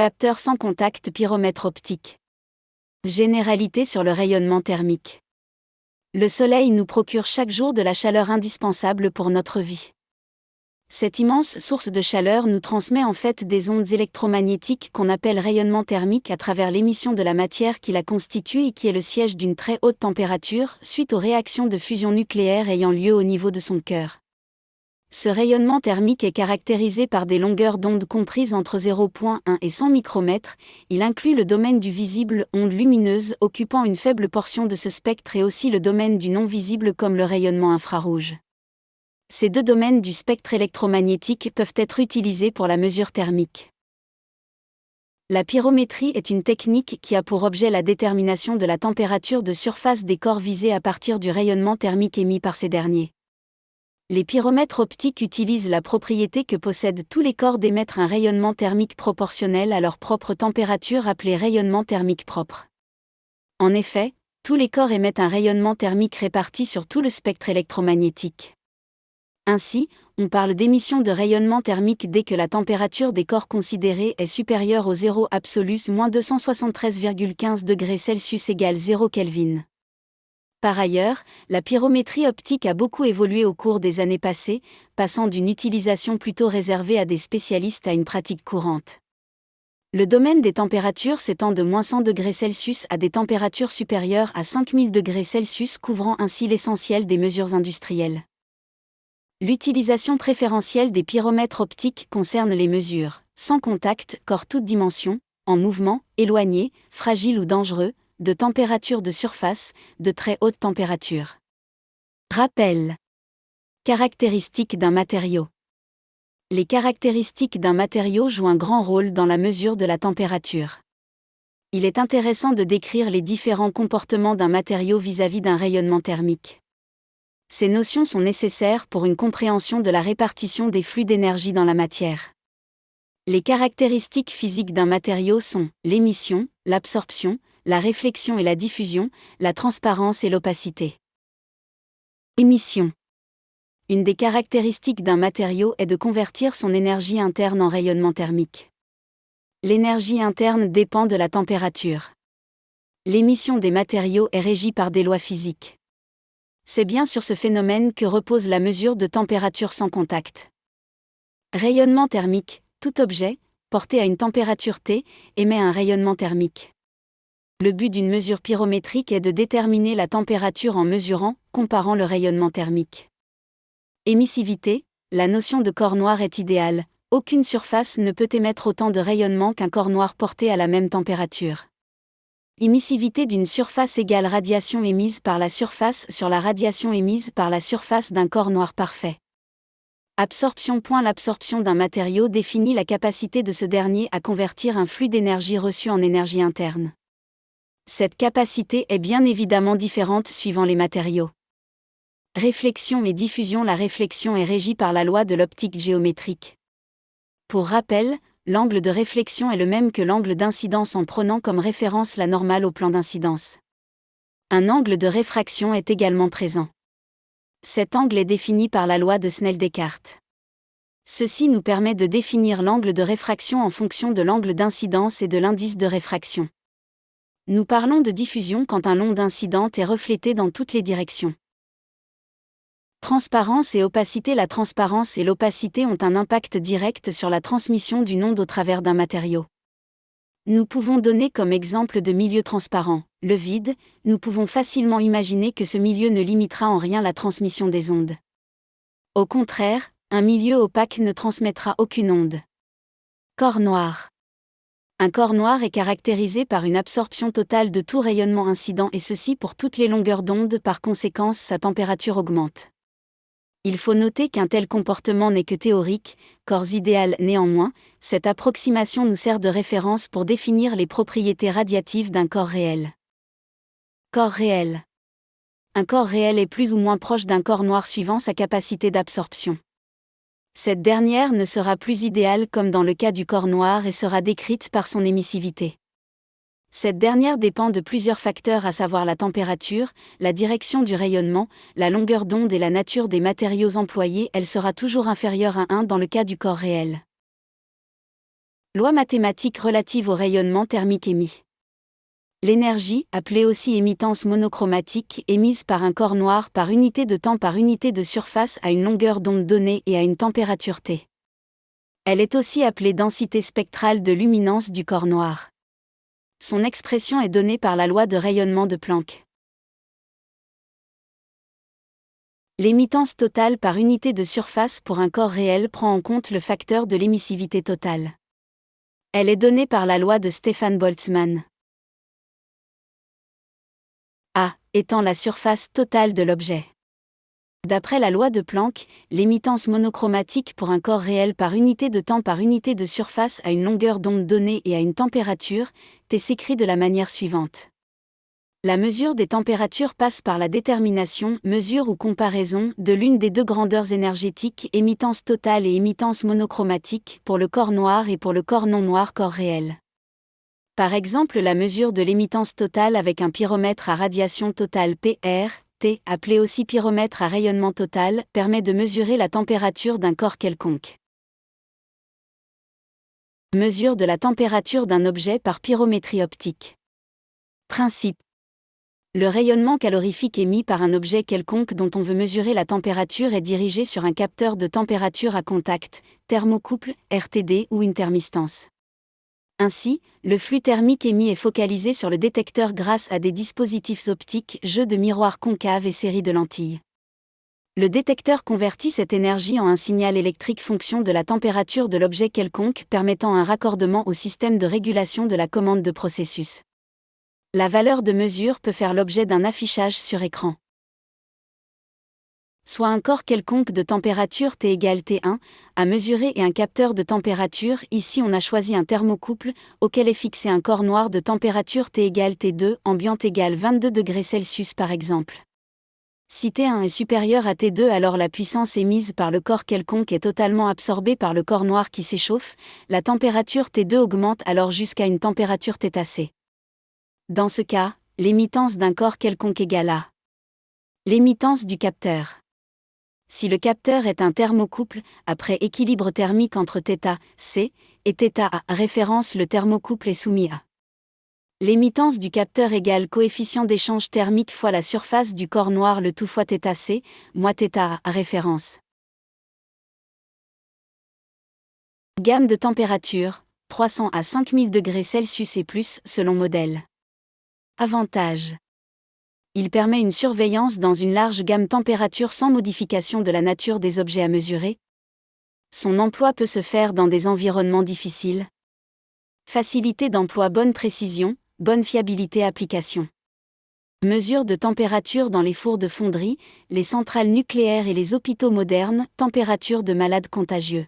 Capteur sans contact pyromètre optique. Généralité sur le rayonnement thermique. Le soleil nous procure chaque jour de la chaleur indispensable pour notre vie. Cette immense source de chaleur nous transmet en fait des ondes électromagnétiques qu'on appelle rayonnement thermique à travers l'émission de la matière qui la constitue et qui est le siège d'une très haute température suite aux réactions de fusion nucléaire ayant lieu au niveau de son cœur. Ce rayonnement thermique est caractérisé par des longueurs d'onde comprises entre 0,1 et 100 micromètres. Il inclut le domaine du visible, ondes lumineuses occupant une faible portion de ce spectre et aussi le domaine du non visible comme le rayonnement infrarouge. Ces deux domaines du spectre électromagnétique peuvent être utilisés pour la mesure thermique. La pyrométrie est une technique qui a pour objet la détermination de la température de surface des corps visés à partir du rayonnement thermique émis par ces derniers. Les pyromètres optiques utilisent la propriété que possèdent tous les corps d'émettre un rayonnement thermique proportionnel à leur propre température appelé rayonnement thermique propre. En effet, tous les corps émettent un rayonnement thermique réparti sur tout le spectre électromagnétique. Ainsi, on parle d'émission de rayonnement thermique dès que la température des corps considérés est supérieure au zéro absolu moins 273,15 degrés Celsius égale 0 Kelvin. Par ailleurs, la pyrométrie optique a beaucoup évolué au cours des années passées, passant d'une utilisation plutôt réservée à des spécialistes à une pratique courante. Le domaine des températures s'étend de -100 degrés Celsius à des températures supérieures à 5000 degrés Celsius couvrant ainsi l'essentiel des mesures industrielles. L'utilisation préférentielle des pyromètres optiques concerne les mesures, sans contact, corps toute dimension, en mouvement, éloigné, fragile ou dangereux, de température de surface, de très haute température. Rappel. Caractéristiques d'un matériau. Les caractéristiques d'un matériau jouent un grand rôle dans la mesure de la température. Il est intéressant de décrire les différents comportements d'un matériau vis-à-vis d'un rayonnement thermique. Ces notions sont nécessaires pour une compréhension de la répartition des flux d'énergie dans la matière. Les caractéristiques physiques d'un matériau sont l'émission, l'absorption, la réflexion et la diffusion, la transparence et l'opacité. Émission. Une des caractéristiques d'un matériau est de convertir son énergie interne en rayonnement thermique. L'énergie interne dépend de la température. L'émission des matériaux est régie par des lois physiques. C'est bien sur ce phénomène que repose la mesure de température sans contact. Rayonnement thermique, tout objet, porté à une température T, émet un rayonnement thermique. Le but d'une mesure pyrométrique est de déterminer la température en mesurant, comparant le rayonnement thermique. Émissivité, la notion de corps noir est idéale, aucune surface ne peut émettre autant de rayonnement qu'un corps noir porté à la même température. Émissivité d'une surface égale radiation émise par la surface sur la radiation émise par la surface d'un corps noir parfait. Absorption. L'absorption d'un matériau définit la capacité de ce dernier à convertir un flux d'énergie reçu en énergie interne. Cette capacité est bien évidemment différente suivant les matériaux. Réflexion et diffusion. La réflexion est régie par la loi de l'optique géométrique. Pour rappel, l'angle de réflexion est le même que l'angle d'incidence en prenant comme référence la normale au plan d'incidence. Un angle de réfraction est également présent. Cet angle est défini par la loi de Snell-Descartes. Ceci nous permet de définir l'angle de réfraction en fonction de l'angle d'incidence et de l'indice de réfraction. Nous parlons de diffusion quand un long d'incidente est reflété dans toutes les directions. Transparence et opacité. La transparence et l'opacité ont un impact direct sur la transmission d'une onde au travers d'un matériau. Nous pouvons donner comme exemple de milieu transparent, le vide. Nous pouvons facilement imaginer que ce milieu ne limitera en rien la transmission des ondes. Au contraire, un milieu opaque ne transmettra aucune onde. Corps noir. Un corps noir est caractérisé par une absorption totale de tout rayonnement incident et ceci pour toutes les longueurs d'onde. Par conséquent, sa température augmente. Il faut noter qu'un tel comportement n'est que théorique, corps idéal néanmoins, cette approximation nous sert de référence pour définir les propriétés radiatives d'un corps réel. Corps réel. Un corps réel est plus ou moins proche d'un corps noir suivant sa capacité d'absorption. Cette dernière ne sera plus idéale comme dans le cas du corps noir et sera décrite par son émissivité. Cette dernière dépend de plusieurs facteurs à savoir la température, la direction du rayonnement, la longueur d'onde et la nature des matériaux employés. Elle sera toujours inférieure à 1 dans le cas du corps réel. Loi mathématique relative au rayonnement thermique émis. L'énergie, appelée aussi émittance monochromatique, émise par un corps noir par unité de temps par unité de surface à une longueur d'onde donnée et à une température T. Elle est aussi appelée densité spectrale de luminance du corps noir. Son expression est donnée par la loi de rayonnement de Planck. L'émittance totale par unité de surface pour un corps réel prend en compte le facteur de l'émissivité totale. Elle est donnée par la loi de Stefan Boltzmann. A étant la surface totale de l'objet. D'après la loi de Planck, l'émittance monochromatique pour un corps réel par unité de temps par unité de surface à une longueur d'onde donnée et à une température, T s'écrit de la manière suivante. La mesure des températures passe par la détermination, mesure ou comparaison, de l'une des deux grandeurs énergétiques, émittance totale et émittance monochromatique, pour le corps noir et pour le corps non noir corps réel. Par exemple, la mesure de l'émittance totale avec un pyromètre à radiation totale PR, T, appelé aussi pyromètre à rayonnement total, permet de mesurer la température d'un corps quelconque. Mesure de la température d'un objet par pyrométrie optique. Principe. Le rayonnement calorifique émis par un objet quelconque dont on veut mesurer la température est dirigé sur un capteur de température à contact, thermocouple, RTD ou une thermistance. Ainsi, le flux thermique émis est focalisé sur le détecteur grâce à des dispositifs optiques, jeux de miroirs concaves et séries de lentilles. Le détecteur convertit cette énergie en un signal électrique fonction de la température de l'objet quelconque, permettant un raccordement au système de régulation de la commande de processus. La valeur de mesure peut faire l'objet d'un affichage sur écran. Soit un corps quelconque de température T égale T1, à mesurer et un capteur de température, ici on a choisi un thermocouple, auquel est fixé un corps noir de température T égale T2, ambiante égale 22 degrés Celsius par exemple. Si T1 est supérieur à T2 alors la puissance émise par le corps quelconque est totalement absorbée par le corps noir qui s'échauffe, la température T2 augmente alors jusqu'à une température θc. Dans ce cas, l'émittance d'un corps quelconque égale à l'émittance du capteur. Si le capteur est un thermocouple, après équilibre thermique entre θc et θa, référence le thermocouple est soumis à l'émittance du capteur égale coefficient d'échange thermique fois la surface du corps noir le tout fois θc, moins θa, référence. Gamme de température, 300 à 5000 degrés Celsius et plus selon modèle. Avantage. Il permet une surveillance dans une large gamme température sans modification de la nature des objets à mesurer. Son emploi peut se faire dans des environnements difficiles. Facilité d'emploi, bonne précision, bonne fiabilité application. Mesure de température dans les fours de fonderie, les centrales nucléaires et les hôpitaux modernes, température de malades contagieux.